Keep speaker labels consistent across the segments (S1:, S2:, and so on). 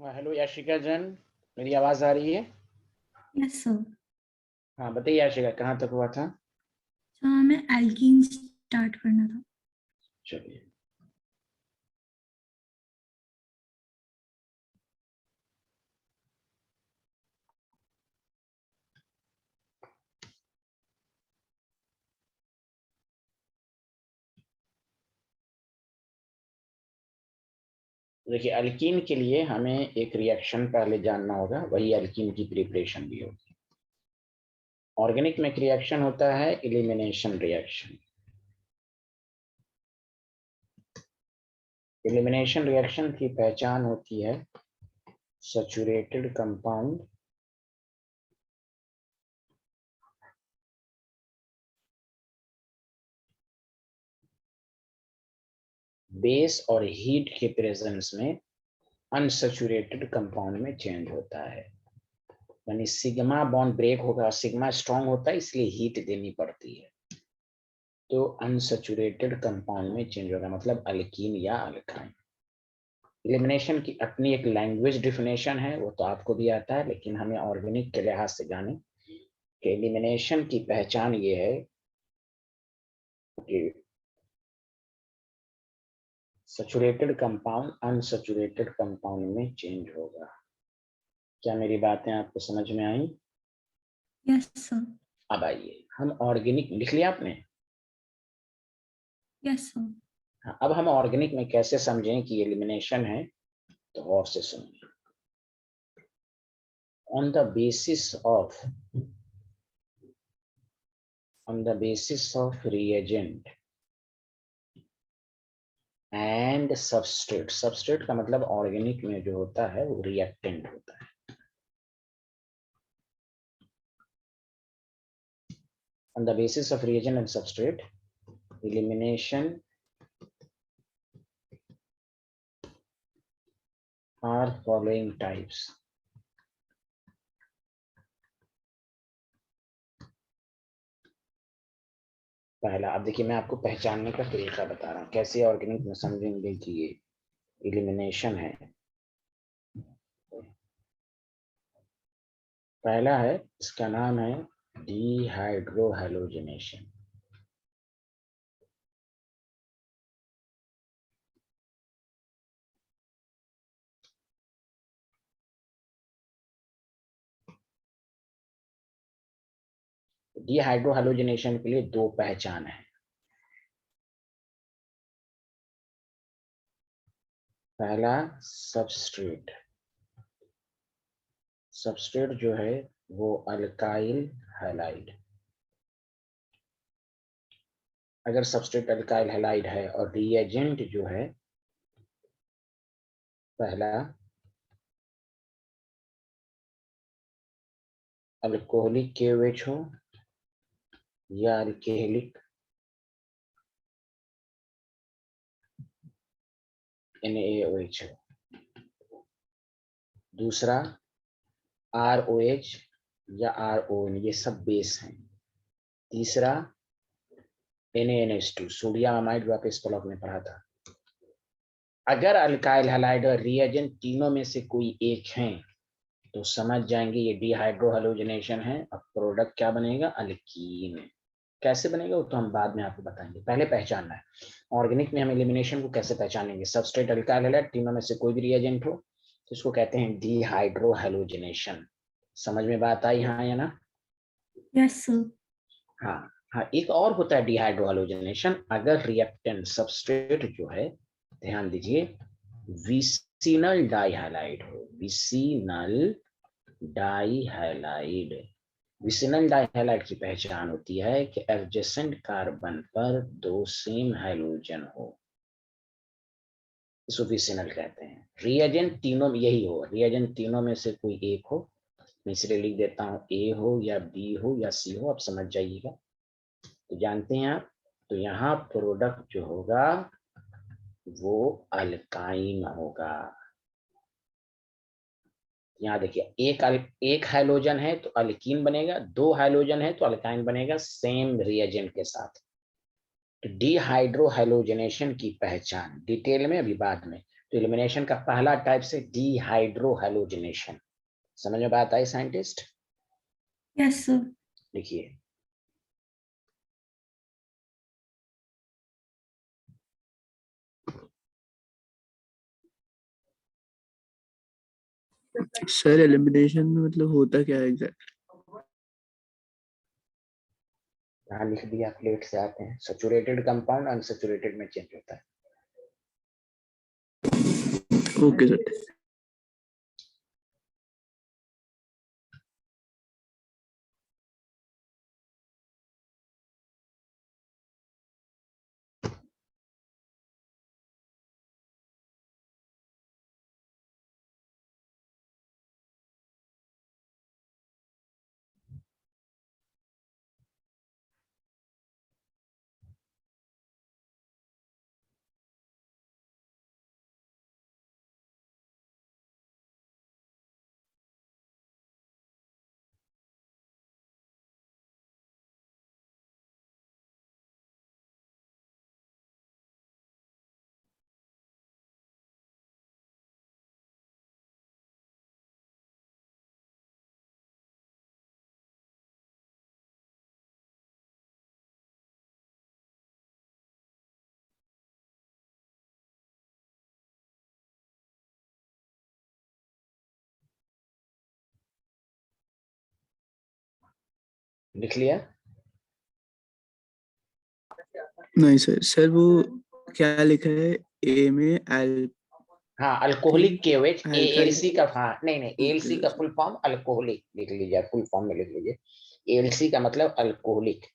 S1: Hello Yashika जन, मेरी आवाज आ रही है?
S2: Yes sir.
S1: हाँ बताइए याशिका, कहाँ तक हुआ था?
S2: हमें एल्कीन स्टार्ट करना था।
S1: चलिए। देखिए, अल्कीन के लिए हमें एक रिएक्शन पहले जानना होगा, वही अल्कीन की प्रिपरेशन भी होगी। ऑर्गेनिक में रिएक्शन होता है एलिमिनेशन रिएक्शन। एलिमिनेशन रिएक्शन की पहचान होती है सैचुरेटेड कंपाउंड बेस और हीट के प्रेजेंस में अनसैचुरेटेड कंपाउंड में चेंज होता है। यानी सिग्मा बॉन्ड ब्रेक होगा, सिग्मा स्ट्रांग होता है, इसलिए हीट देनी पड़ती है, तो अनसैचुरेटेड कंपाउंड में चेंज होगा, मतलब अल्कीन या अल्काइन। एलिमिनेशन की अपनी एक लैंग्वेज डिफिनेशन है, वो तो आपको भी आता है, लेकिन हमें ऑर्गेनिक के लिहाज से जाने कि एलिमिनेशन की पहचान ये है कि सैचुरेटेड कंपाउंड अनसैचुरेटेड कंपाउंड में चेंज होगा। क्या मेरी बातें आपको समझ में आई?
S2: Yes sir.
S1: अब आइए, हम ऑर्गेनिक लिख लिया आपने?
S2: Yes sir.
S1: हाँ, अब हम ऑर्गेनिक में कैसे समझें कि एलिमिनेशन है, तो गौर से सुनिए। On the basis of reagent and substrate, substrate का मतलब ऑर्गेनिक में जो होता है वो रिएक्टेंट होता है। On the basis of reagent and substrate, elimination are following types. पहला, अब देखिए मैं आपको पहचानने का तरीका बता रहा हूँ, कैसे ऑर्गेनिक में समझेंगे कि ये एलिमिनेशन है। पहला है, इसका नाम है डीहाइड्रोहैलोजिनेशन। डीहाइड्रोहैलोजिनेशन के लिए दो पहचान है। पहला, सबस्ट्रेट। सबस्ट्रेट जो है वो अल्काइल हैलाइड। अगर सबस्ट्रेट अल्काइल हैलाइड है और रिएजेंट जो है, पहला अल्कोहलिक KOH हो या अल्केहलिक NaOH हो। दूसरा ROH या RON, ये सब बेस हैं। तीसरा NaNH2, सोडियम अमाइड, जो आप इस ब्लॉक में पढ़ा था। अगर अल्काइल हैलाइड और रिएजेंट तीनों में से कोई एक है तो समझ जाएंगे ये डीहाइड्रोहैलोजिनेशन है। अब प्रोडक्ट क्या बनेगा? अल्कीन। कैसे बनेगा वो तो हम बाद में आपको बताएंगे, पहले पहचानना है ऑर्गेनिक में हम एलिमिनेशन को कैसे पहचानेंगे। सबस्ट्रेट अल्काइल हैलाइड, तीनों में से कोई भी रिएजेंट हो तो इसको कहते हैं डीहाइड्रोहैलोजिनेशन। समझ में बात आई हाँ या ना?
S2: Yes sir.
S1: हाँ। हाँ, एक और होता है डीहाइड्रोहैलोजिनेशन, अगर रिएक्टेंट सबस्ट्रेट जो है, ध्यान दीजिए, विसिनल डाइहैलाइड हो। विसिनल डाइहैलाइड। विसिनल डाइहैलाइड की पहचान होती है कि एडजेसेंट कार्बन पर दो सेम हाइड्रोजन हो, इसको विसिनल कहते हैं। रिएजेंट तीनों में यही हो, रिएजेंट तीनों में से कोई एक हो, मैं इसलिए लिख देता हूं ए हो या बी हो या सी हो, आप समझ जाइएगा। तो जानते हैं आप, तो यहाँ प्रोडक्ट जो होगा वो अल्काइन होगा। यहाँ देखिए, एक हाइड्रोजन है तो अल्कीन बनेगा, दो हाइड्रोजन है तो अल्काइन बनेगा, सेम रिएजेंट के साथ। तो डीहाइड्रोहैलोजिनेशन की पहचान डिटेल में अभी बाद में, तो एलिमिनेशन का पहला टाइप से डिहाइड्रोहैलोजिनेशन। समझ में बात आई साइंटिस्ट?
S2: Yes sir.
S1: लिखिए।
S3: सर एलिमिनेशन में मतलब होता क्या है एग्जैक्ट?
S1: यहाँ लिख दिया, प्लेट से आते हैं। सैचुरेटेड कंपाउंड अनसैचुरेटेड में चेंज होता है।
S3: Okay sir.
S1: लिख लिया?
S3: नहीं सर, सर वो क्या लिखा है ए में?
S1: हाँ, अल्कोहलिक केवेज,
S3: अल्काइल।
S1: एएलसी का। हाँ, नहीं नहीं,
S3: ओके
S1: एएलसी का
S3: सर।
S1: फुल फॉर्म अल्कोहलिक लिख लीजिए, फुल फॉर्म में लिख लीजिए। एएलसी का मतलब अल्कोहलिक।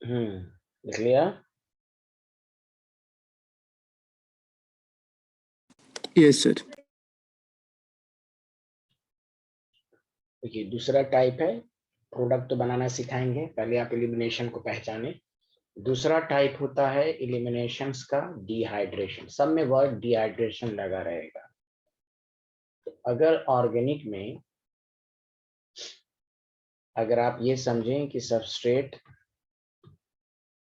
S1: लिख लिया?
S3: Yes sir.
S1: देखिए, दूसरा टाइप है, प्रोडक्ट तो बनाना सिखाएंगे, पहले आप एलिमिनेशन को पहचाने। दूसरा टाइप होता है एलिमिनेशंस का डिहाइड्रेशन। सब में वर्ड डिहाइड्रेशन लगा रहेगा। तो अगर ऑर्गेनिक में अगर आप ये समझें कि सबस्ट्रेट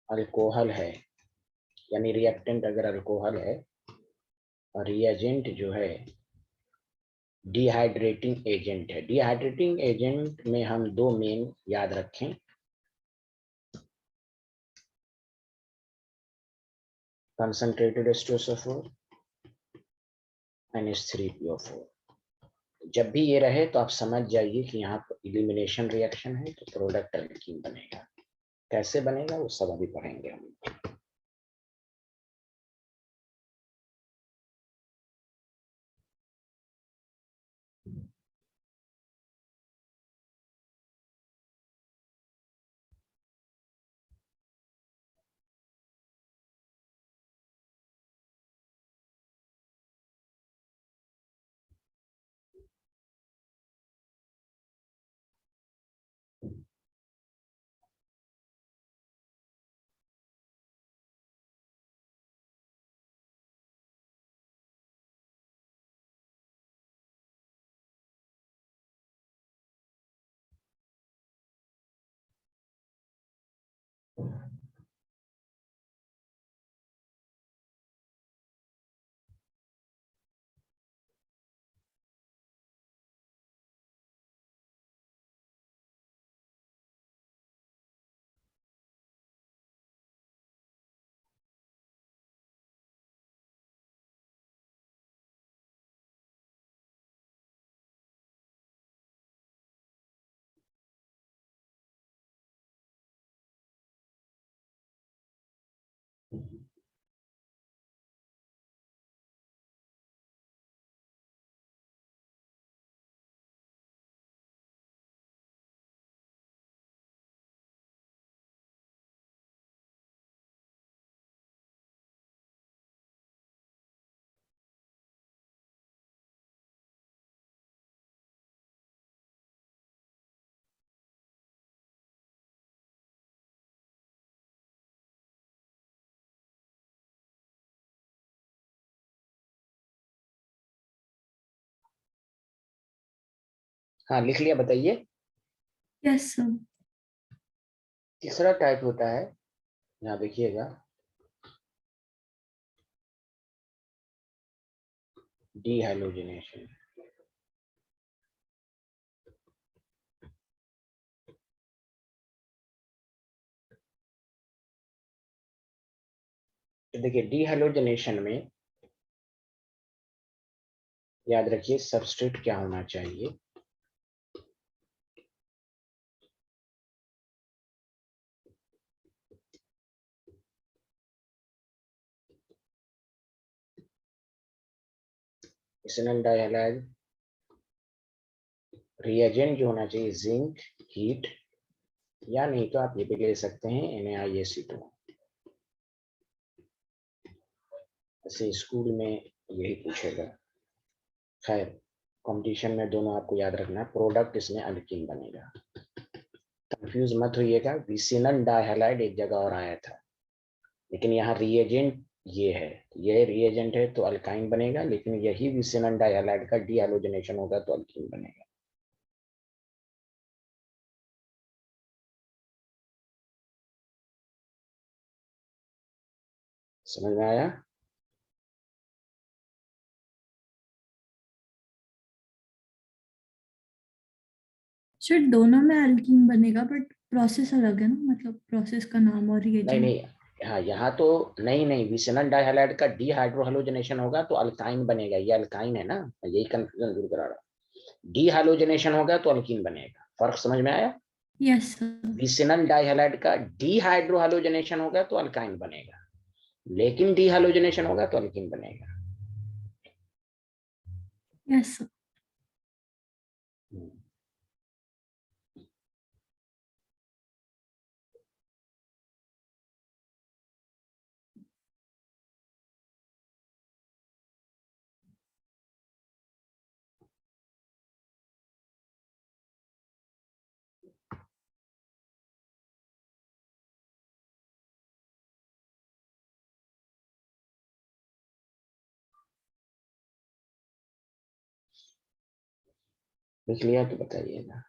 S1: अल्कोहल है, यानी रिएक्टेंट अगर अल्कोहल है, और रिएजेंट जो है डिहाइड्रेटिंग एजेंट है। डिहाइड्रेटिंग एजेंट में हम दो मेन याद रखें, कंसंट्रेटेड H2SO4, NH3PO4। जब भी ये रहे तो आप समझ जाइए कि यहाँ पर इलिमिनेशन रिएक्शन है, तो प्रोडक्ट अल्कीन बनेगा। कैसे बनेगा वो सब अभी पढ़ेंगे हम। हाँ लिख लिया, बताइए।
S2: Yes sir.
S1: तीसरा टाइप होता है, यहाँ देखिएगा, डीहाइड्रोजनेशन। तो देखिए डीहाइड्रोजनेशन में याद रखिए सबस्ट्रेट क्या होना चाहिए। इथेनॉल डाइहाइलाइड, रिएजेंट जो होना चाहिए जिंक, हीट, या नहीं तो आप ये भी ले सकते हैं NaIAC2। ऐसे स्कूल में यही पूछेगा। खैर कंपटीशन में दोनों आपको याद रखना है, प्रोडक्ट इसमें अल्कीन बनेगा। कंफ्यूज मत होइएगा, विसिनल डाइहाइलाइड एक जगह और आया था, लेकिन यहाँ रिएजेंट ये है, ये रिएजेंट है तो अल्काइन बनेगा, लेकिन यही विसिनल डाइहाइलाइड का डीहाइड्रोजनेशन होगा तो अल्कीन बनेगा। समझ में आया?
S2: सर दोनों में एल्कीन बनेगा बट प्रोसेस अलग है ना, मतलब प्रोसेस का नाम और
S1: नहीं
S2: रिएजेंट।
S1: नहीं, हाँ यहाँ तो नहीं, विसिनल डाइहाइलाइड का डीहाइड्रोहैलोजनेशन होगा तो अल्काइन बनेगा, ये अल्काइन है ना, यही कंफ्यूजन दूर करा रहा। डीहाइड्रोजनेशन होगा तो अल्कीन बनेगा। फर्क समझ में आया?
S2: Yes sir.
S1: विसिनल डाइहाइलाइड का डीहाइड्रोहैलोजनेशन होगा तो अल्काइन बनेगा, लेकिन डीहाइड्रोजनेशन होगा तो अल्कीन बनेगा।
S2: Yes sir.
S1: लिख लिया तो बताइएगा।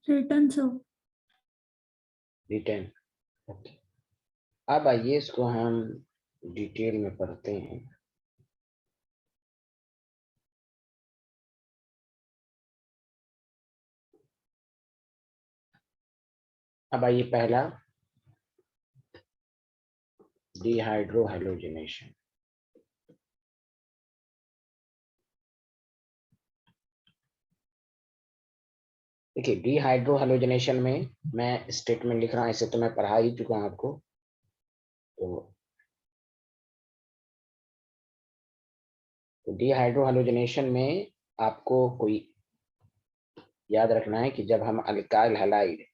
S2: Return sir.
S1: Return, okay. अब आइए इसको हम डिटेल में पढ़ते हैं। अब आइए पहला, डीहाइड्रोहैलोजनेशन। देखिए डीहाइड्रोहैलोजनेशन में मैं स्टेटमेंट लिख रहा हूं, ऐसे तो मैं पढ़ा ही चुका हूं आपको, तो तो डिहाइड्रोहैलोजनेशन में आपको कोई याद रखना है कि जब हम alkyl halide,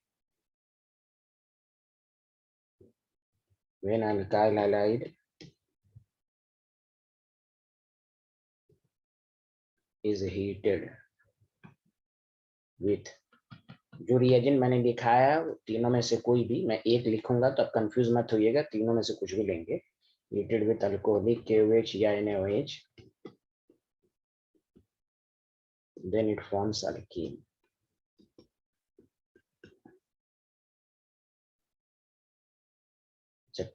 S1: when alkyl halide is heated with, जो रिएजेंट मैंने लिखा है तीनों में से कोई भी, मैं एक लिखूंगा तो आप कंफ्यूज मत होइएगा, तीनों में से कुछ भी लेंगे। हीटेड विथ अल्कोहलिक KOH या NaOH, then it forms alkene.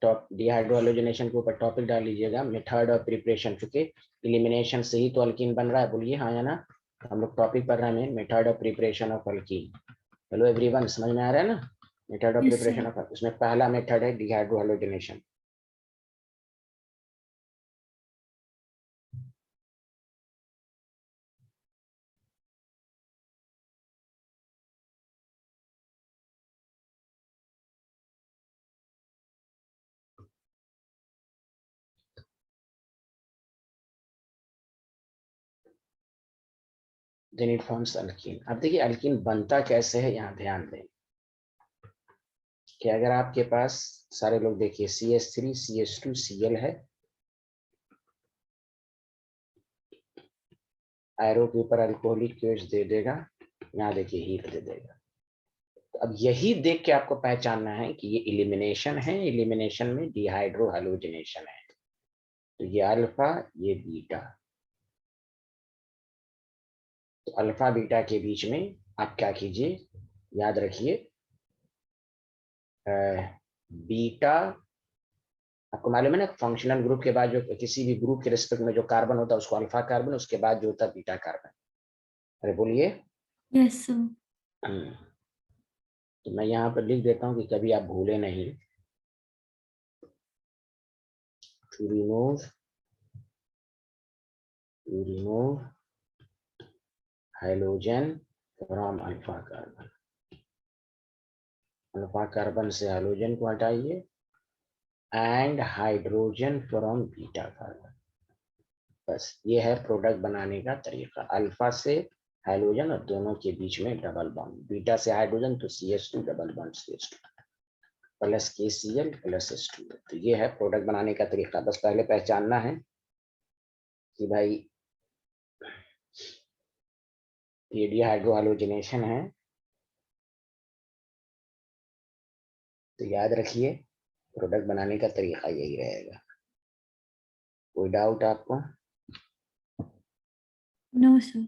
S1: Top dehydrohalogenation के ऊपर टॉपिक डाल लीजिएगा, मेथड ऑफ प्रिपरेशन, चूंकि एलिमिनेशन से ही तो अल्कीन बन रहा है, बोलिए हाँ या ना। हम लोग टॉपिक पढ़ रहे हैं method of preparation of alkene. Hello everyone, समझ में आ रहा है ना? Method of
S2: Yes,
S1: preparation
S2: sir.
S1: Of, इसमें पहला मेथड है dehydrohalogenation. Then it forms alkene. अब देखिए अल्कीन बनता कैसे है, यहाँ ध्यान दें कि अगर आपके पास सारे लोग देखिए CH3 CH2 Cl है, एरो के ऊपर अल्कोहलिक KOH दे देगा, यहाँ देखिए हीट दे देगा। तो अब यही देख के आपको पहचानना है कि ये इलिमिनेशन है, इलिमिनेशन में डिहाइड्रोहैलोजनेशन है। तो ये अल्फा, ये बीटा, तो अल्फा बीटा के बीच में आप क्या कीजिए, याद रखिए बीटा, आपको मालूम है ना फंक्शनल ग्रुप के बाद जो किसी भी ग्रुप के रिस्पेक्ट में जो कार्बन होता है उसको अल्फा कार्बन, उसके बाद जो होता है बीटा कार्बन। अरे बोलिए।
S2: Yes, sir.
S1: तो मैं यहाँ पर लिख देता हूँ कि कभी आप भूले नहीं, to remove hydrogen from alpha carbon, alpha carbon से हाइड्रोजन को हटाइए, and hydrogen from beta carbon. बस ये है प्रोडक्ट बनाने का तरीका, अल्फा से हाइड्रोजन और दोनों के बीच में डबल बॉन्ड, बीटा से हाइड्रोजन तो CH2 double bond CH2 plus KCl plus H2। तो ये है प्रोडक्ट बनाने का तरीका। बस पहले पहचानना है कि भाई ये डिहाइड्रोहैलोजनेशन है, तो याद रखिए प्रोडक्ट बनाने का तरीका यही रहेगा। कोई डाउट आपको?
S2: No, sir.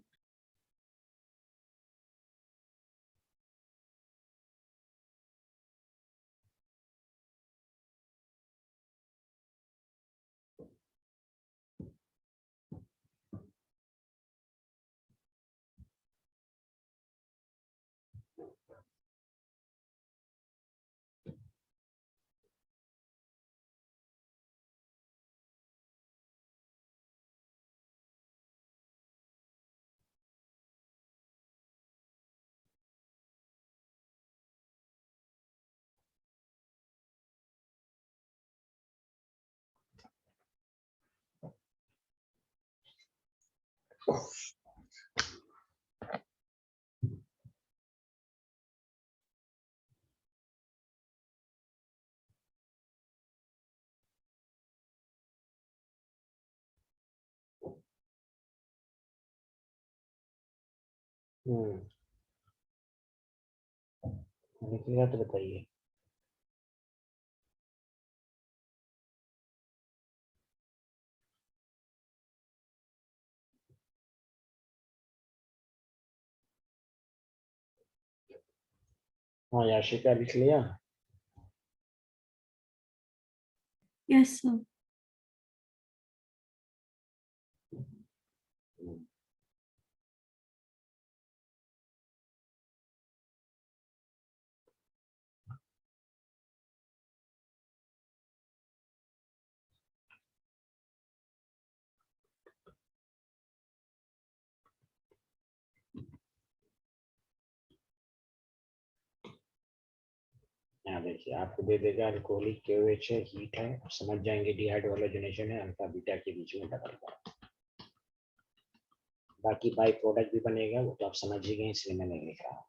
S1: निकलेगा तो बताइए। हाँ याशिका लिख लिया।
S2: Yes, sir.
S1: यहाँ देखिए आपको दे देगा अल्कोहलिक KOH है, हीट है, समझ जाएंगे डिहाइड्रोहैलोजनेशन है, अल्फा बीटा के बीच में डबल बॉन्ड। बाकी बाई प्रोडक्ट भी बनेगा, वो तो आप समझ ही गए इसलिए मैंने लिख रहा हूँ।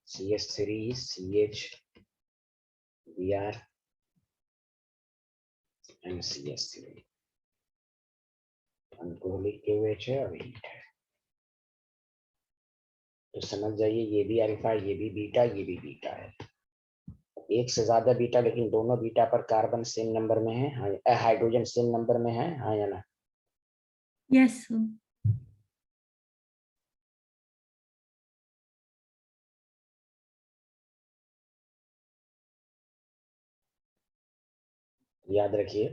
S1: CH3 CH Br and CH3 alcoholic KOH है और हीट है। तो समझ जाइए ये भी अल्फा, ये भी बीटा, ये भी बीटा है। एक से ज्यादा बीटा, लेकिन दोनों बीटा पर कार्बन सेम नंबर में है, हाँ, हाइड्रोजन सेम नंबर में है, हाँ या ना?
S2: Yes sir.
S1: याद रखिए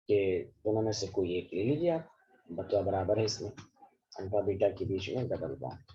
S1: कि दोनों में से कोई एक ले लीजिए आप, बचा बराबर है इसमें, अल्फा बीटा के बीच में डबल बॉन्ड।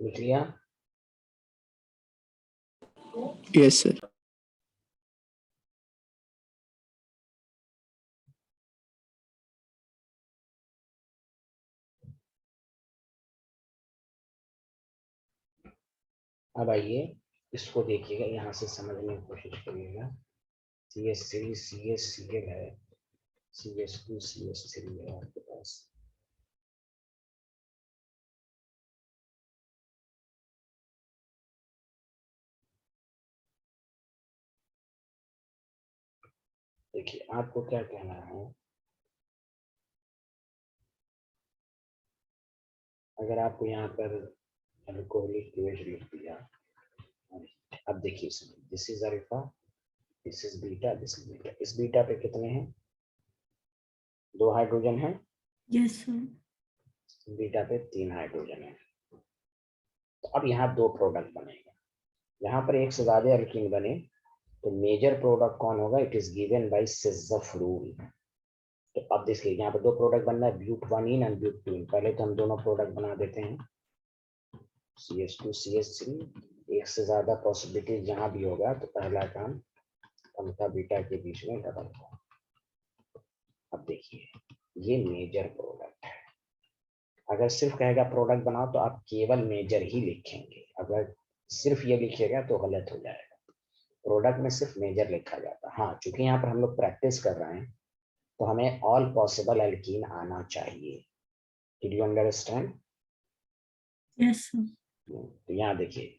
S1: लिख लिया?
S3: Yes sir.
S1: अब आइए इसको देखिएगा, यहाँ से समझने की कोशिश करिएगा। CH3 CHCl है, CH2 CH3 है आपके पास। देखिए आपको क्या कहना है, अगर आपको यहाँ पर अल्कोहलिक KOH लिख दिया, अब देखिए इसमें this is alpha, this is beta, this is beta. इस बीटा पे कितने हैं? 2 हाइड्रोजन है,
S2: यस सर।
S1: बीटा पे 3 हाइड्रोजन है। तो अब यहाँ 2 प्रोडक्ट बनेगा। यहाँ पर एक से ज्यादा अल्कीन बने तो मेजर प्रोडक्ट कौन होगा? It is given by Saytzeff rule. तो अब देखिए यहाँ पे 2 प्रोडक्ट बनना है, ब्यूटवानीन एंड ब्यूटेन। पहले तो हम दोनों प्रोडक्ट बना देते हैं, CH2 CH3। एक से ज्यादा पॉसिबिलिटी जहां भी होगा तो पहला काम अल्फा बीटा के बीच में डबल बॉन्ड। अब देखिए ये मेजर प्रोडक्ट है। अगर सिर्फ कहेगा प्रोडक्ट बनाओ तो आप केवल मेजर ही लिखेंगे, अगर सिर्फ ये लिखिएगा तो गलत हो जाएगा। प्रोडक्ट में सिर्फ मेजर लिखा जाता है। हाँ, चूंकि यहाँ पर हम लोग प्रैक्टिस कर रहे हैं तो हमें ऑल पॉसिबल एल्कीन आना चाहिए। Did you understand?
S2: Yes sir.
S1: तो यहाँ देखिए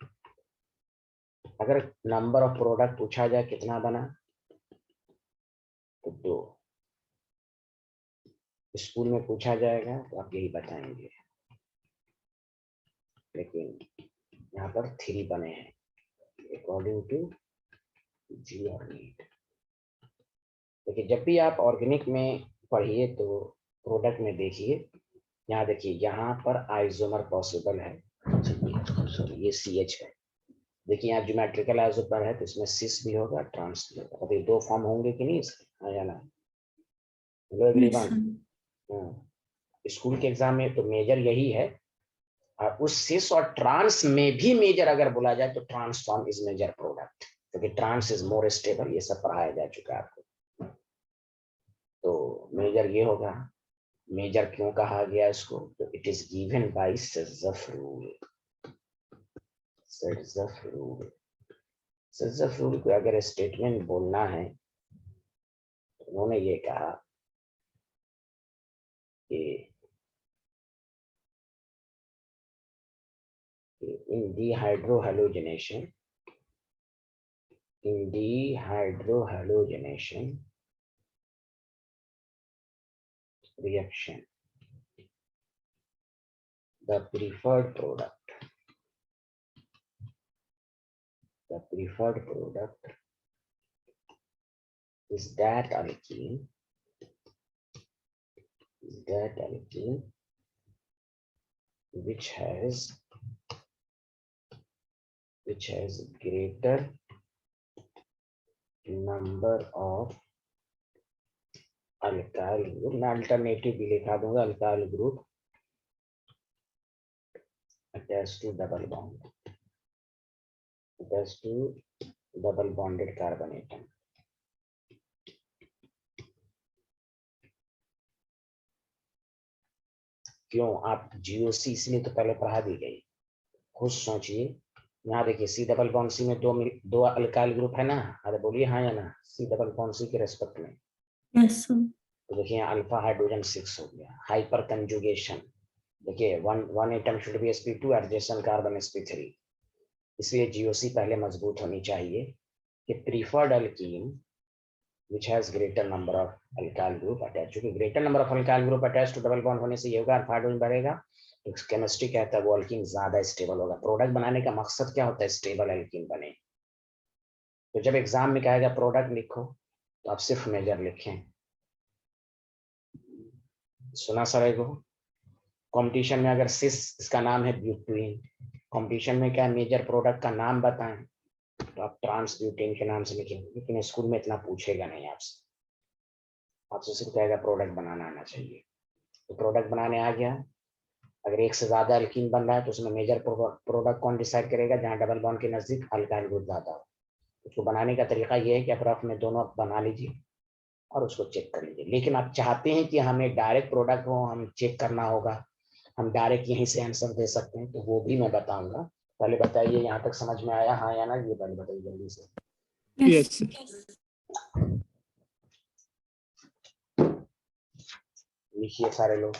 S1: अगर नंबर ऑफ प्रोडक्ट पूछा जाए कितना बना तो 2, स्कूल में पूछा जाएगा तो आप यही बताएंगे, लेकिन यहाँ पर 3 बने हैं अकॉर्डिंग टू जी और नीड। देखिए जब भी आप ऑर्गेनिक में पढ़िए तो प्रोडक्ट में देखिए, यहाँ देखिए यहाँ पर आइसोमर पॉसिबल है, सॉरी ये CH है। देखिए यहाँ ज्योमेट्रिकल आइसोमर है तो इसमें सिस भी होगा, ट्रांस भी होगा। अभी 2 फॉर्म होंगे कि नहीं इसके, हाँ या ना? Hello
S2: yes
S1: everyone.
S2: Sir.
S1: School के एग्जाम में तो मेजर यही है, और उस सिस और ट्रांस में भी मेजर अगर बोला जाए तो ट्रांसफॉर्म इज मेजर प्रोडक्ट, क्योंकि ट्रांस इज मोर स्टेबल। ये सब पढ़ाया जा चुका है आपको। तो मेजर ये होगा। मेजर क्यों कहा गया इसको? तो it is given by Saytzeff rule. Saytzeff rule, Saytzeff rule को अगर स्टेटमेंट बोलना है तो उन्होंने ये कहा कि in dehydrohallucination reaction, the preferred product the preferred product is that alkene which has greater number of alkyl group. मैं अल्टरनेटिव भी लिखा दूंगा, alkyl group attached to double bonded carbon atom. क्यों आप जीओसी इसलिए तो पहले पढ़ा दी गई, खुद सोचिए। यहाँ देखिए सी डबल बॉन्ड सी में दो अल्काइल ग्रुप है ना, अरे बोलिए हाँ या ना, सी डबल बॉन्ड सी के रेस्पेक्ट में।
S2: Yes sir.
S1: तो देखिए अल्फा हाइड्रोजन 6 हो गया, हाइपर कंजुगेशन। देखिए one atom should be sp2, adjacent carbon sp3। इसलिए जीओसी पहले मजबूत होनी चाहिए कि preferred alkyne which has greater number of alkyl group attached. क्योंकि greater number of alkyl group attached to double bond होने से ये होगा अल्फा हाइड्रोजन बढ़ेगा, तो केमिस्ट्री कहता है वो अल्कीन ज्यादा स्टेबल होगा। प्रोडक्ट बनाने का मकसद क्या होता है? स्टेबल अल्कीन बने। तो जब एग्जाम में कहेगा प्रोडक्ट लिखो तो आप सिर्फ मेजर लिखें। सुना सरेगो? कंपटीशन में अगर सिस इसका नाम है ब्यूटीन, कंपटीशन में क्या मेजर प्रोडक्ट का नाम बताएं तो आप ट्रांस ब्यूटेन के नाम से लिखेंगे, लेकिन स्कूल में इतना पूछेगा नहीं आपसे, आपसे सिर्फ कहेगा प्रोडक्ट बनाना आना चाहिए। तो प्रोडक्ट बनाने आ गया, अगर एक से ज्यादा अल्कीन बन रहा है तो उसमें मेजर प्रोडक्ट कौन डिसाइड करेगा? जहां डबल बॉन्ड के नजदीक अल्काइल ग्रुप ज्यादा हो। उसको बनाने का तरीका यह है कि आप रफ में दोनों बना लीजिए और उसको चेक कर लीजिए। लेकिन आप चाहते हैं कि हमें डायरेक्ट प्रोडक्ट हो, हम चेक करना होगा, हम डायरेक्ट यहीं से आंसर दे सकते हैं, तो वो भी मैं बताऊंगा। पहले बताइए यहाँ तक समझ में आया हाँ या ना? ये पहले बताइए जल्दी से।
S3: Yes sir.
S1: लिखिए सारे लोग।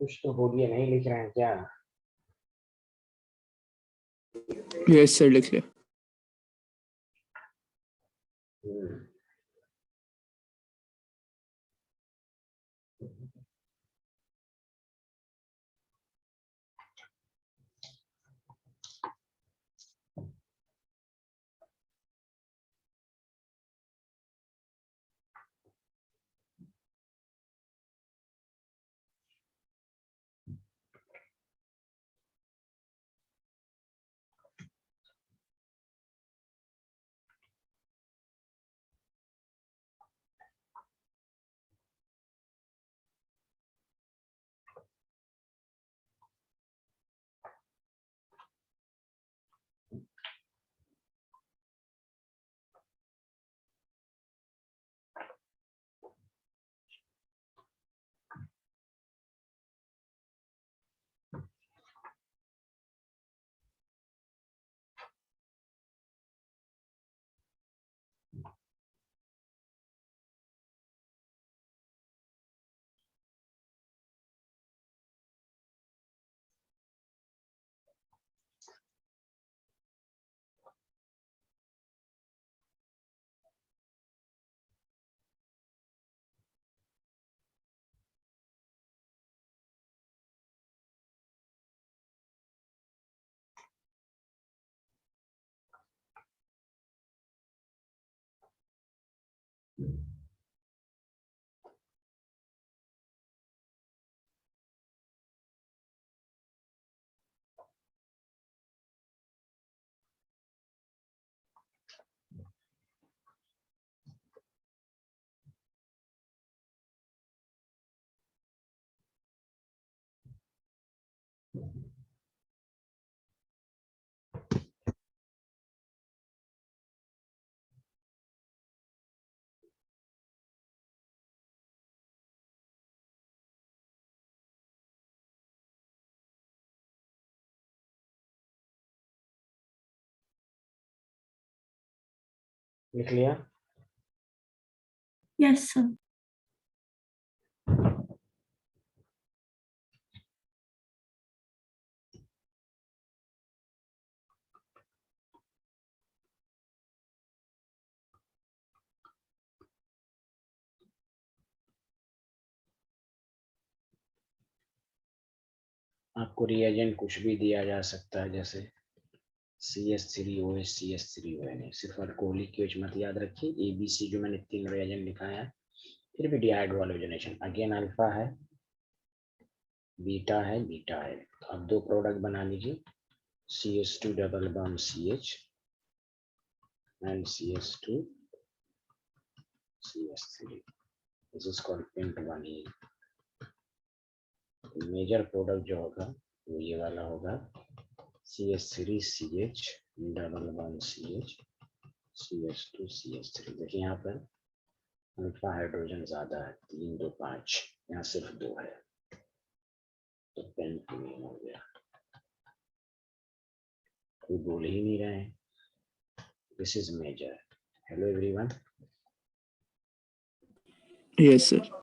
S1: कुछ तो बोलिए, नहीं लिख रहे हैं क्या?
S3: यस सर लिख लिया।
S1: लिख लिया?
S2: Yes sir.
S1: आपको रिएजेंट कुछ भी दिया जा सकता है, जैसे CH3OH CH3ONA, सिर्फ अल्कोहलिक की OH मत याद रखिए। ABC जो मैंने 3 रिएजेंट लिखाया है, फिर भी डिहाइड्रोजनेशन अगेन अल्फा है, बीटा है, बीटा है। अब 2 प्रोडक्ट बना लीजिए, CH2 double bond CH and CH2 CH3. This is called pent 1E. Major product जो होगा वो ये वाला होगा, CH3CH double bond CH CH2 CH3। देखिए यहाँ पर अल्फा हाइड्रोजन ज्यादा है, 3 2 5, यहाँ सिर्फ 2 है, तो पेंटोनियम हो गया। कोई बोल ही नहीं रहे हैं। This is major. Hello everyone.
S3: Yes sir.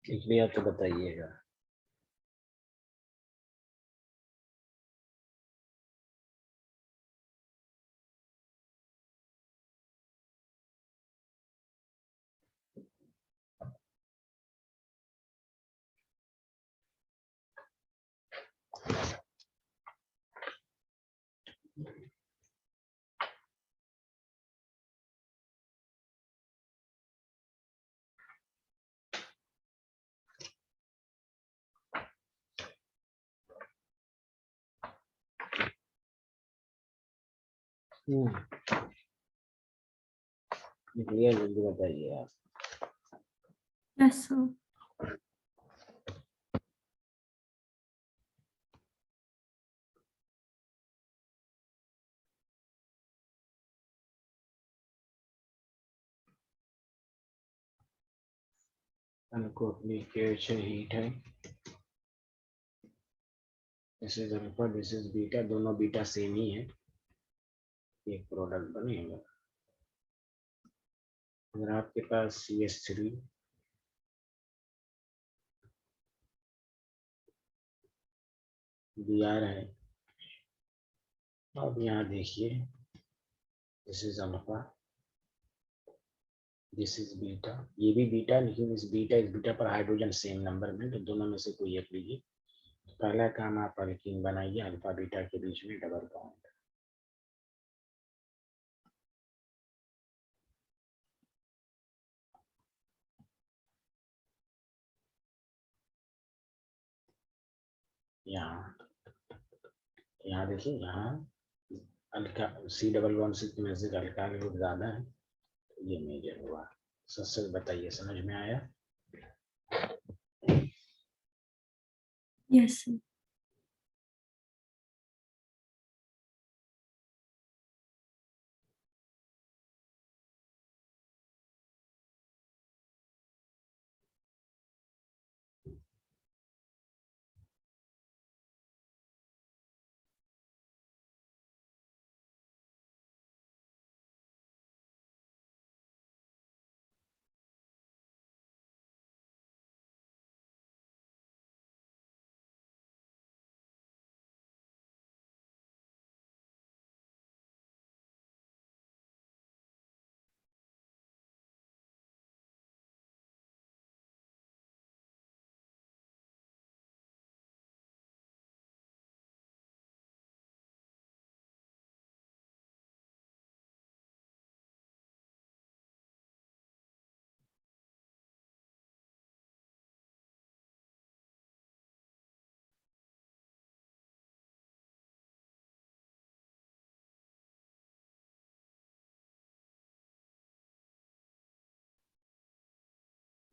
S1: लिख लिया तो बताइएगा। लिख लिया, जल्दी बताइए आप।
S2: Yes sir.
S1: हमको अपनी केच हीट है, this is alpha, this is beta, दोनों बीटा सेम ही है, एक प्रोडक्ट बनेगा। अगर आपके पास CH3 Br है, अब यहाँ देखिए, this is alpha, this is beta, ये भी बीटा, लेकिन इस बीटा पर हाइड्रोजन सेम नंबर में, तो दोनों में से कोई एक लीजिए। पहला काम आप अल्कीन बनाइए, अल्फा बीटा के बीच में डबल बॉन्ड। यहाँ देखिए, यहाँ अल्का C डबल बॉन्ड से में से अल्काइल ग्रुप ज्यादा है, तो ये मेजर हुआ। सच सच बताइए, समझ में आया?
S2: Yes sir.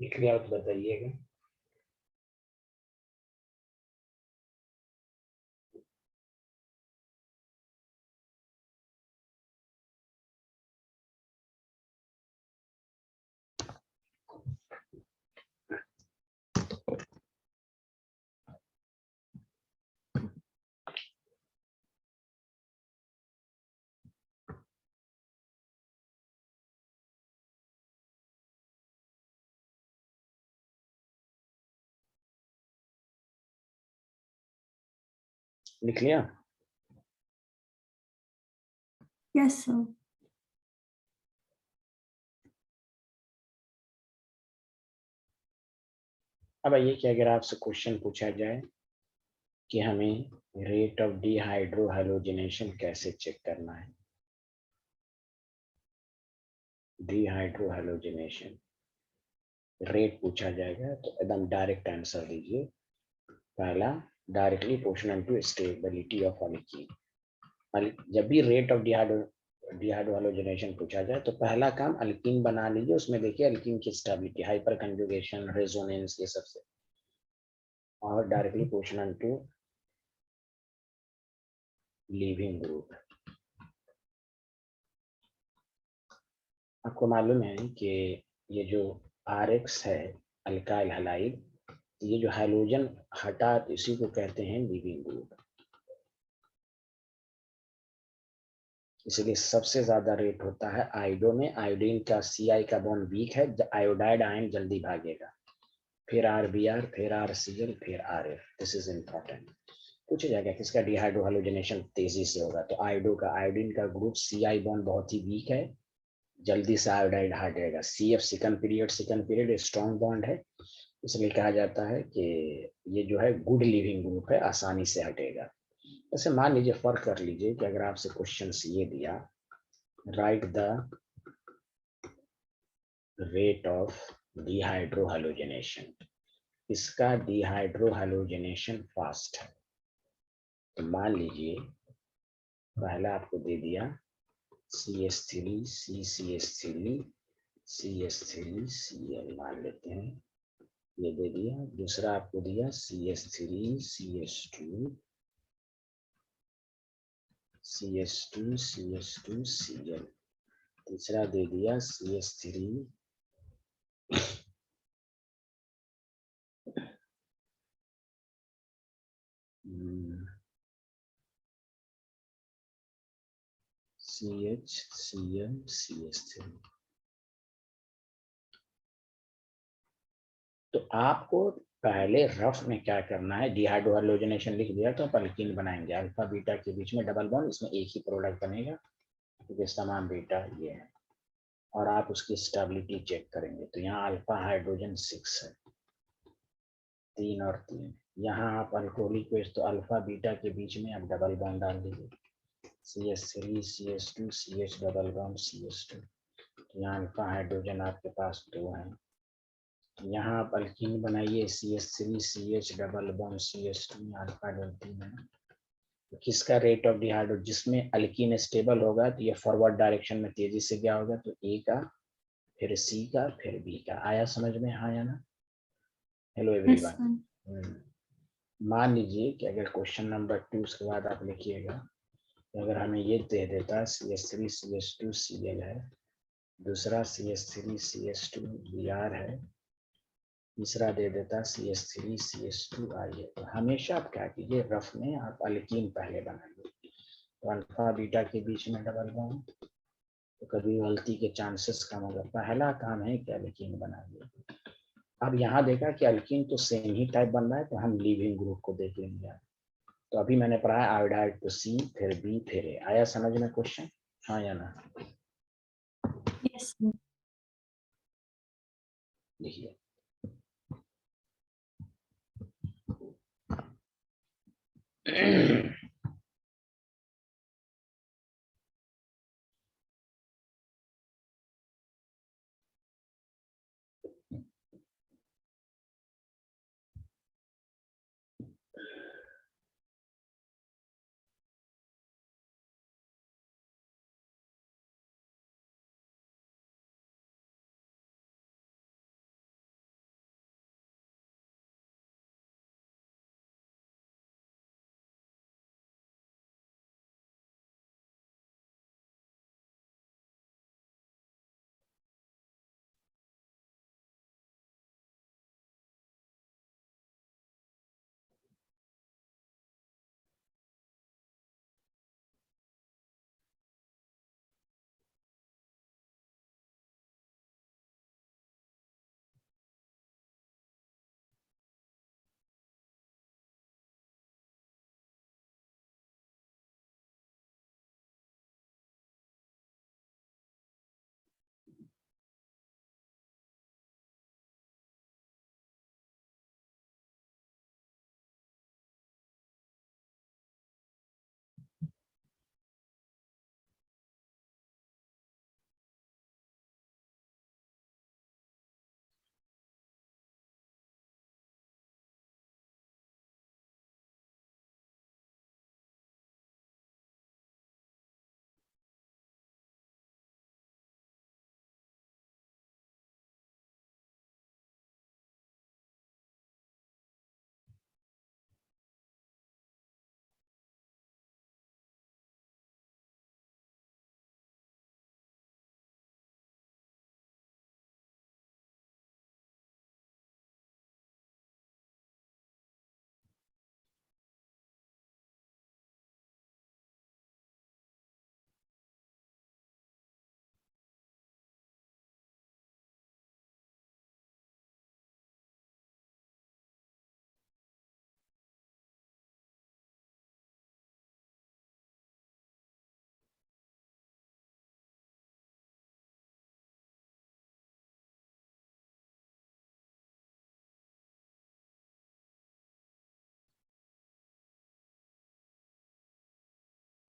S1: लिख लिया तो बताइएगा। लिख लिया?
S2: Yes sir.
S1: अब आइए कि अगर आपसे क्वेश्चन पूछा जाए कि हमें रेट ऑफ डिहाइड्रोहैलोजिनेशन कैसे चेक करना है। डिहाइड्रोहैलोजिनेशन रेट पूछा जाएगा तो एकदम डायरेक्ट आंसर दीजिए। पहला, directly proportional to stability of alkene. जब भी रेट ऑफ डिहाइड्रोहैलोजिनेशन पूछा जाए तो पहला काम अल्कीन बना लीजिए, उसमें देखिए अल्कीन की स्टेबिलिटी, हाइपर कंजुगेशन, रेजोनेंस, ये सबसे, और directly proportional to leaving group. आपको मालूम है कि ये जो RX है अल्काइल हैलाइड, ये जो हाइड्रोजन हटा तो इसी को कहते हैं लीविंग ग्रुप। इसलिए सबसे ज्यादा रेट होता है आयोडो में। आयोडीन का CI का बॉन्ड वीक है, आयोडाइड आयन जल्दी भागेगा, फिर RBr, फिर RCl, फिर RF। This is important. पूछा जाएगा किसका डिहाइड्रोहैलोजिनेशन तेजी से होगा, तो आयोडो का। आयोडीन का ग्रुप CI बॉन्ड बहुत ही वीक है, जल्दी से आयोडाइड हटेगा। CF second period strong bond है, इसलिए कहा जाता है कि ये जो है गुड लिविंग ग्रुप है, आसानी से हटेगा। ऐसे मान लीजिए, फर्क कर लीजिए कि अगर आपसे क्वेश्चन ये दिया, राइट द रेट ऑफ डिहाइड्रोहैलोजिनेशन, इसका डिहाइड्रोहैलोजिनेशन फास्ट है, तो मान लीजिए पहला आपको दे दिया CH3 CCH3 CH3 Cl मान लेते हैं, ये दे दिया। दूसरा आपको दिया CH3 CH2 CH2 CH2 Cl। तीसरा दे दिया CH3 CHCl CH3। तो आपको पहले रफ में क्या करना है, डिहाइड्रोहैलोजिनेशन लिख दिया तो आप अल्कीन बनाएंगे। अल्फा बीटा के बीच में डबल बॉन्ड, इसमें एक ही प्रोडक्ट बनेगा क्योंकि तमाम बीटा ये है, और आप उसकी स्टेबिलिटी चेक करेंगे। तो यहाँ अल्फा हाइड्रोजन 6 है, 3 और 3। यहाँ आप अल्कोहलिक बेस, तो अल्फा बीटा के बीच में आप डबल बॉन्ड डाल दीजिए, CH3 CH2 CH double bond CH2। यहाँ अल्फा हाइड्रोजन आपके पास 2 है, यहाँ आप अल्कीन बनाइए, CH3 CH double bond CH2, alpha hydrogen है। तो किसका रेट ऑफ डिहाइड्रो, जिसमें अल्कीन स्टेबल होगा तो ये फॉरवर्ड डायरेक्शन में तेजी से क्या होगा, तो A का, फिर C का, फिर B का। आया समझ में, हाँ या ना? Hello
S2: yes
S1: everyone.
S2: सर।
S1: मान लीजिए कि अगर क्वेश्चन नंबर 2 उसके बाद आप लिखिएगा, तो अगर हमें ये दे देता CH3 CH2 Cl है, दूसरा CH3 CH2 Br है, तीसरा दे देता CH3 CH2 I है, तो हमेशा आप क्या कीजिए, रफ में आप अल्कीन पहले बनाइए। तो अल्फा बीटा के बीच में डबल बॉन्ड, तो कभी गलती के चांसेस कम होगा। पहला काम है कि अल्कीन बनाइए। अब यहाँ देखा कि अल्कीन तो सेम ही टाइप बन रहा है, तो हम लीविंग ग्रुप को देख लेंगे। तो अभी मैंने पढ़ा है आयोडाइड, तो C, फिर B, फिर A। आया समझ में क्वेश्चन, हाँ या ना?
S2: Yes sir.
S1: लिखिए।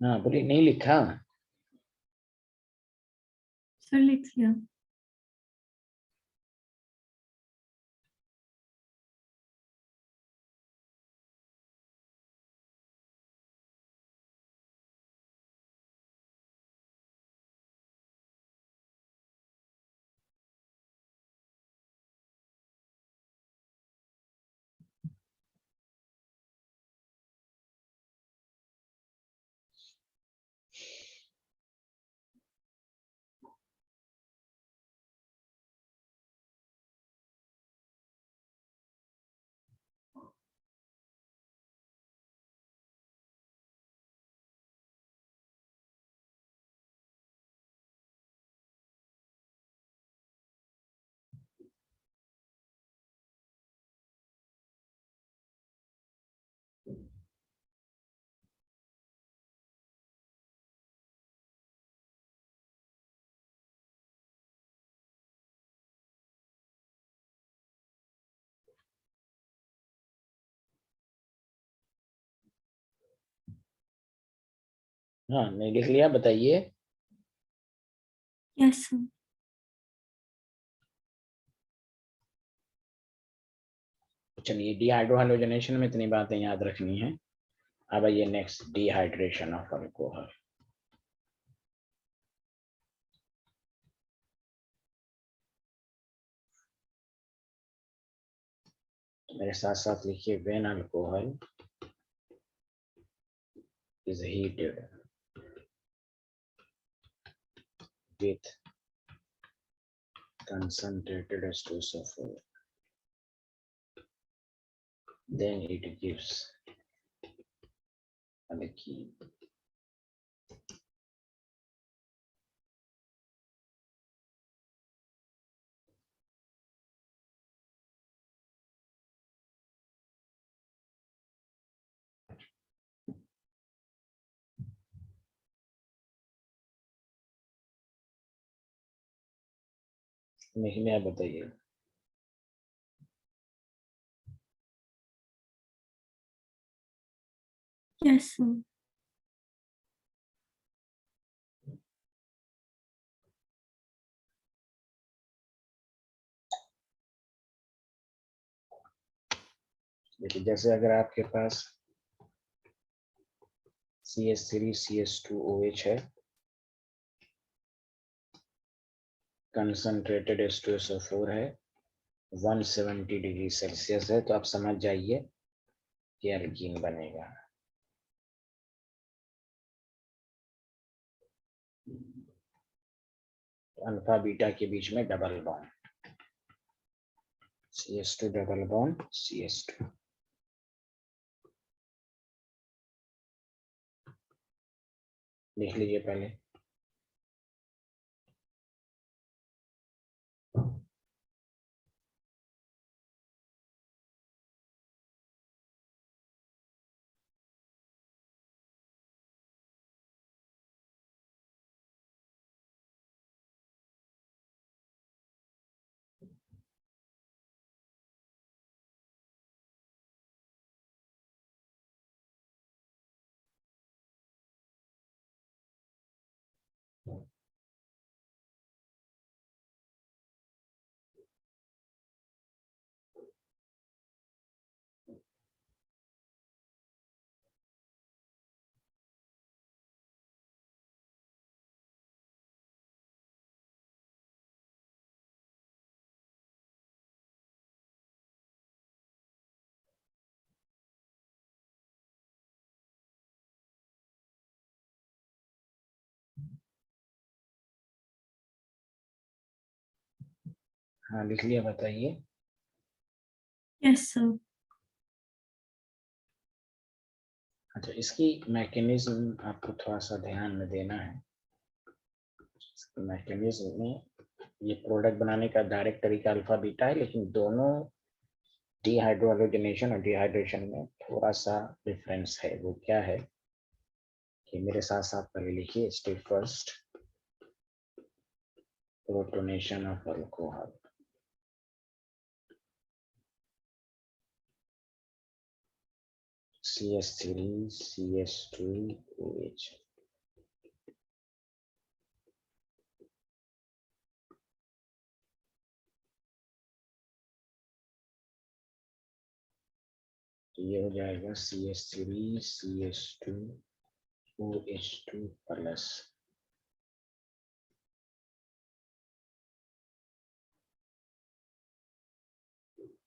S1: हाँ बोलिए, नहीं लिखा।
S2: सर लिख लिया।
S1: हाँ नहीं लिख लिया, बताइए।
S2: Yes sir.
S1: चलिए, डिहाइड्रोहाइड्रोजनेशन में इतनी बातें याद रखनी है। अब आइए नेक्स्ट, डिहाइड्रेशन ऑफ अल्कोहल। मेरे साथ साथ लिखिए, when alcohol is heated with concentrated H2SO4, then it gives alkene. नहीं, आप बताइए।
S2: Yes sir.
S1: देखिए, जैसे अगर आपके पास CH3CH2OH है, कंसंट्रेटेड H2SO4 है, 170 डिग्री सेल्सियस है, तो आप समझ जाइए कि एल्कीन बनेगा। अल्फा बीटा के बीच में double bond, CH2 double bond CH2। लिख लीजिए पहले। हाँ लिख लिया, बताइए।
S2: Yes sir.
S1: अच्छा, इसकी मैकेनिज्म आपको थोड़ा सा ध्यान में देना है। मैकेनिज्म में ये प्रोडक्ट बनाने का डायरेक्ट तरीका अल्फा बीटा है, लेकिन दोनों डिहाइड्रोहाइड्रोजनेशन और डिहाइड्रेशन में थोड़ा सा डिफरेंस है। वो क्या है कि मेरे साथ साथ पहले लिखिए, step first, protonation of alcohol. CH3CH2OH, तो ये हो जाएगा CH3 CH2 OH2 plus.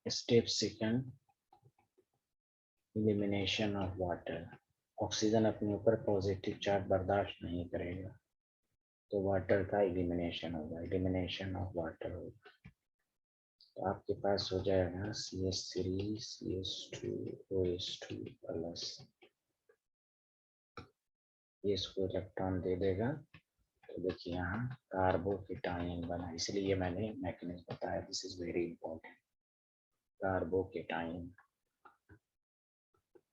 S1: Step second, elimination of water. Oxygen अपने ऊपर पॉजिटिव चार्ज बर्दाश्त नहीं करेगा, तो वाटर का एलिमिनेशन होगा, एलिमिनेशन ऑफ वाटर होगा। तो आपके पास हो जाएगा CH3 CH2 OH2 प्लस। ये इसको इलेक्ट्रॉन दे देगा, तो देखिए यहाँ कार्बोकेटाइन बना, इसलिए मैंने मैकेनिज्म बताया, this is very important. Carbocation,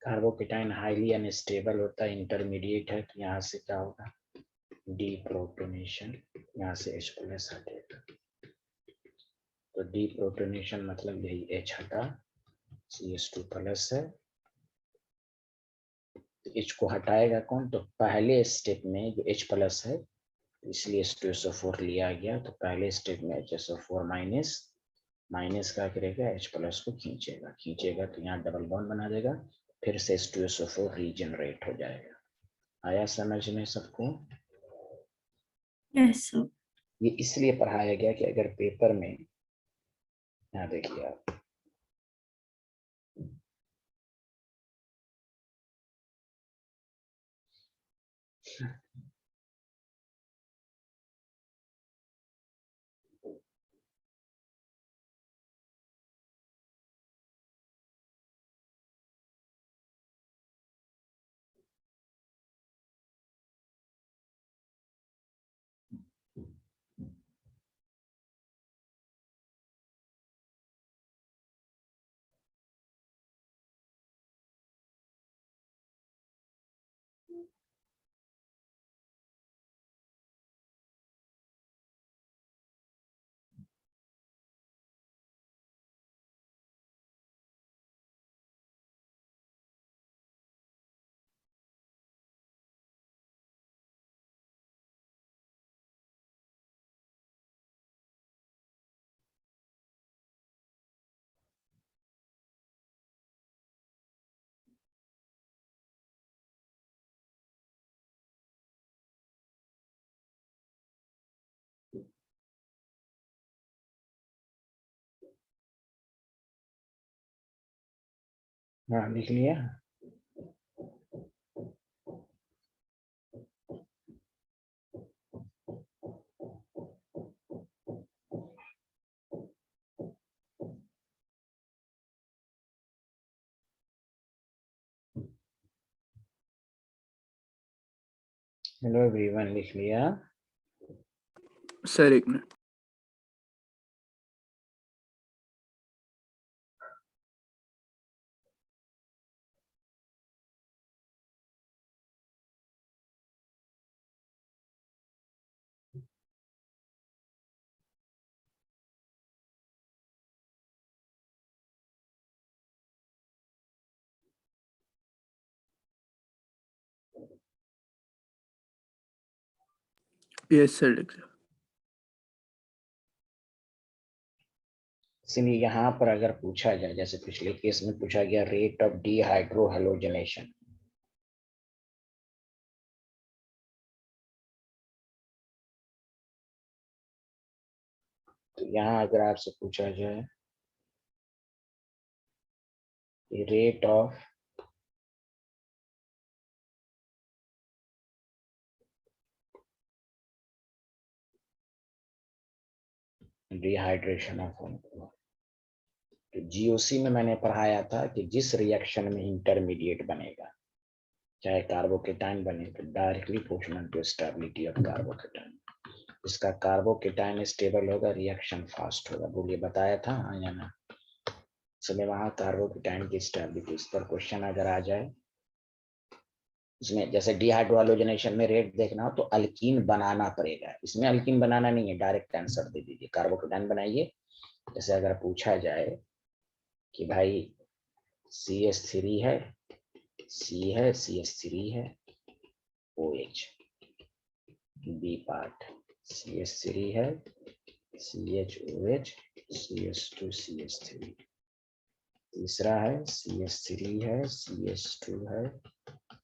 S1: carbocation highly unstable होता है, इंटरमीडिएट है, तो यहाँ से क्या होगा, डीप्रोटोनेशन, यहाँ से H प्लस हटेगा, तो डीप्रोटोनेशन मतलब यही H हटा, CH2 प्लस है, तो H को हटाएगा कौन, तो पहले स्टेप में जो H प्लस है, इसलिए H2SO4 लिया गया, तो पहले स्टेप में HSO4 माइनस, माइनस क्या करेगा, H प्लस को खींचेगा, खींचेगा तो यहाँ डबल बॉन्ड बना देगा, फिर से H2SO4 रीजनरेट हो जाएगा। आया समझ में सबको?
S2: Yes sir.
S1: ये इसलिए पढ़ाया गया कि अगर पेपर में, यहाँ देखिए आप, हाँ लिख लिया। हेलो एवरीवन, लिख लिया?
S3: सर एक मिनट। यस सर लिख लिया।
S1: इसलिए यहाँ पर अगर पूछा जाए, जैसे पिछले केस में पूछा गया, रेट ऑफ डीहाइड्रोहैलोजनेशन, तो यहाँ अगर आपसे पूछा जाए रेट ऑफ डिहाइड्रेशन ऑफ, तो जीओसी में मैंने पढ़ाया था कि जिस रिएक्शन में इंटरमीडिएट बनेगा, चाहे कार्बोकेटाइन बने, तो directly proportional to stability of carbocation. इसका कार्बोकेटाइन स्टेबल होगा, रिएक्शन फास्ट होगा। बोलिए, बताया था हाँ या ना? इसलिए वहां कार्बोकेटाइन की स्टेबिलिटी, इस पर क्वेश्चन अगर आ जाए, इसमें जैसे डिहाइड्रोजनेशन में रेट देखना हो तो अल्कीन बनाना पड़ेगा, इसमें अल्कीन बनाना नहीं है, डायरेक्ट आंसर दे दीजिए, कार्बोकेटाइन बनाइए। जैसे अगर पूछा जाए कि भाई CH3 है, C है, CH3 है, OH, बी पार्ट CH3 है, CHOH, CH2 CH3, तीसरा है CH3 है, CH2 है,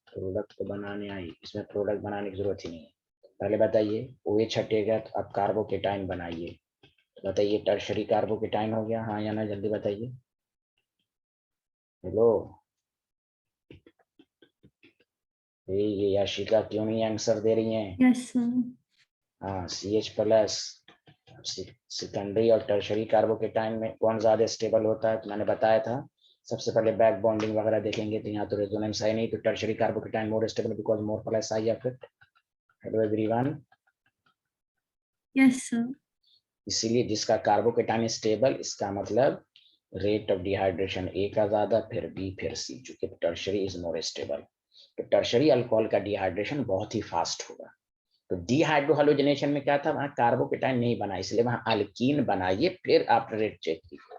S1: प्रोडक्ट तो बनाने आई, इसमें प्रोडक्ट बनाने की जरूरत ही नहीं है। पहले बताइए OH हटेगा तो अब कार्बोकेटाइन बनाइए, तो बताइए टर्शरी कार्बोकेटाइन हो गया, हाँ या ना, जल्दी बताइए। हेलो, ये याशिका क्यों नहीं आंसर दे रही हैं?
S2: Yes sir.
S1: हाँ, CH+। सेकेंडरी और टर्शरी कार्बोकेटाइन में कौन ज्यादा स्टेबल होता है? तो मैंने बताया था सबसे पहले बैक बॉन्डिंग वगैरह देखेंगे, तो यहाँ तो रेजोनेंस है नहीं, तो tertiary carbocation more stable because more plus I effect. Hello everyone.
S2: Yes sir.
S1: इसीलिए जिसका कार्बोकेटाइन स्टेबल, इसका मतलब रेट ऑफ डिहाइड्रेशन ए का ज्यादा, फिर बी, फिर सी, चूंकि टर्शरी इज मोर स्टेबल। तो टर्शरी अल्कोहल का डिहाइड्रेशन बहुत ही फास्ट होगा। तो डिहाइड्रोहलोजिनेशन में क्या था, वहां कार्बोकेटाइन नहीं बना, इसलिए वहां अल्कीन बनाइए, फिर आप रेट चेक कीजिए।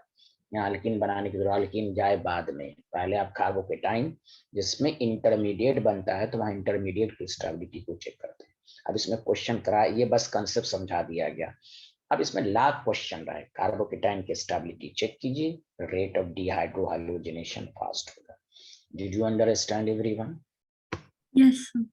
S1: यहाँ अल्कीन बनाने की जरूरत, अल्कीन जाए बाद में, पहले आप कार्बोकेटाइन जिसमें इंटरमीडिएट बनता है, तो वहां इंटरमीडिएट की स्टेबिलिटी को चेक करते हैं। अब इसमें क्वेश्चन कराए, ये बस कंसेप्ट समझा दिया गया। अब इसमें लाख क्वेश्चन रहा है, कार्बोकेटाइन की स्टेबिलिटी चेक कीजिए, रेट ऑफ डिहाइड्रोहलोजिनेशन फास्ट होगा। Did you understand everyone?
S2: Yes sir.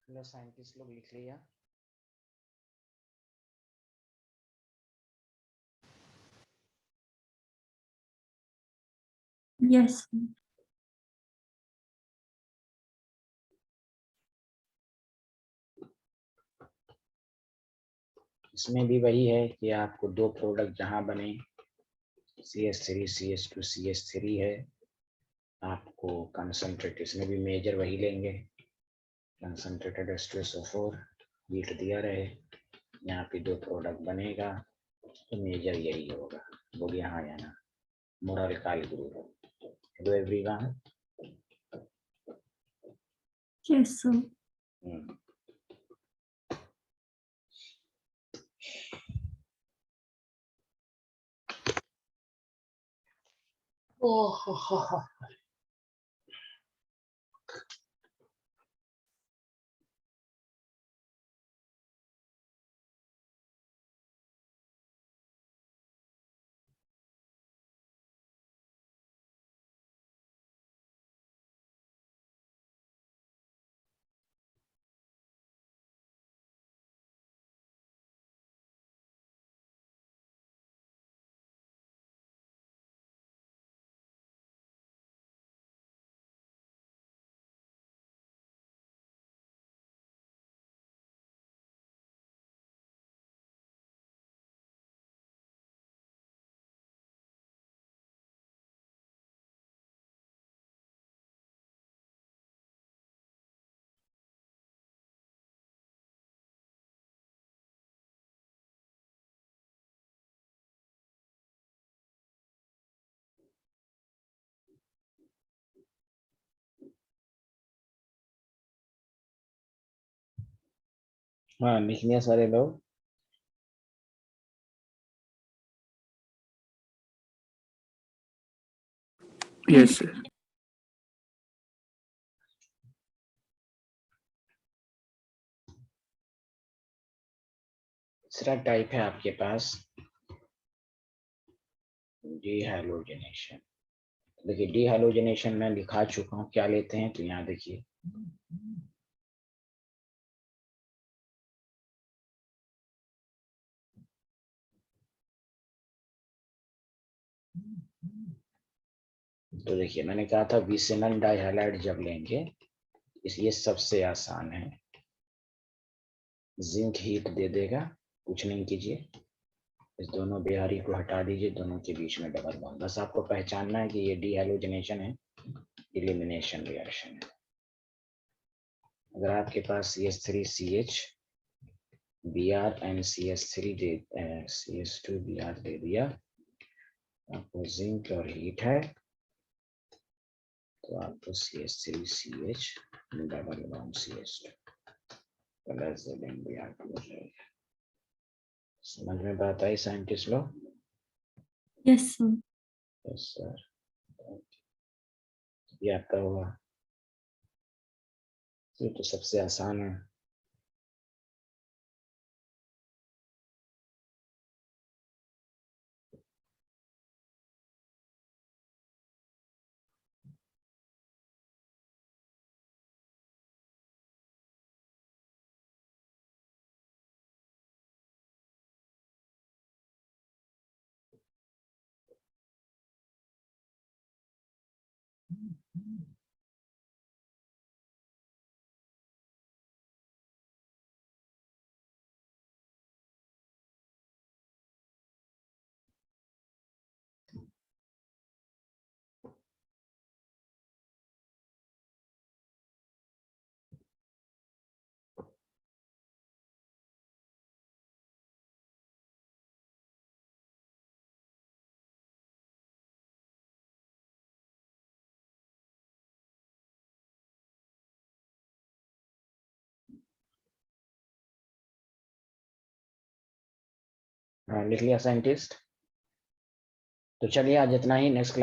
S1: Hello scientist लोग, लिख लिया?
S2: Yes sir.
S1: इसमें भी वही है कि आपको दो प्रोडक्ट जहां बने, CH3 CH2 CH3 है, आपको कंसंट्रेट, इसमें भी मेजर वही लेंगे, कंसंट्रेटेड H2SO4 हीट दिया रहे, यहाँ पे दो प्रोडक्ट बनेगा, तो मेजर यही होगा। बोलिए हाँ या ना, मोरल काल group. Hello everyone.
S2: Yes sir.
S1: Oh, हाँ लिख लिया सारे लोग?
S3: Yes sir.
S1: तीसरा टाइप है आपके पास डिहैलोजिनेशन। देखिए डिहैलोजिनेशन में लिखा चुका हूँ, क्या लेते हैं तो यहाँ देखिए तो देखिए मैंने कहा था विसिनल डाइहैलाइड जब लेंगे ये सबसे आसान है। जिंक हीट दे देगा, कुछ नहीं कीजिए, इस दोनों बिहारी को हटा दीजिए, दोनों के बीच में डबल बॉन्ड। बस आपको पहचानना है कि ये डिहैलोजिनेशन है, एलिमिनेशन रिएक्शन है। अगर आपके पास CH3CH Br and CH3 they CH2 Br दे दिया, आपको जिंक और हीट है तो आपको CH3CH double bond CH2 plus Br2 हो जाएगा। समझ में बात आई साइंटिस्ट लोग?
S2: Yes sir.
S1: Yes sir. ये आपका हुआ, ये तो सबसे आसान है। हाँ लिख लिया साइंटिस्ट। तो चलिए आज इतना ही, नेक्स्ट क्लास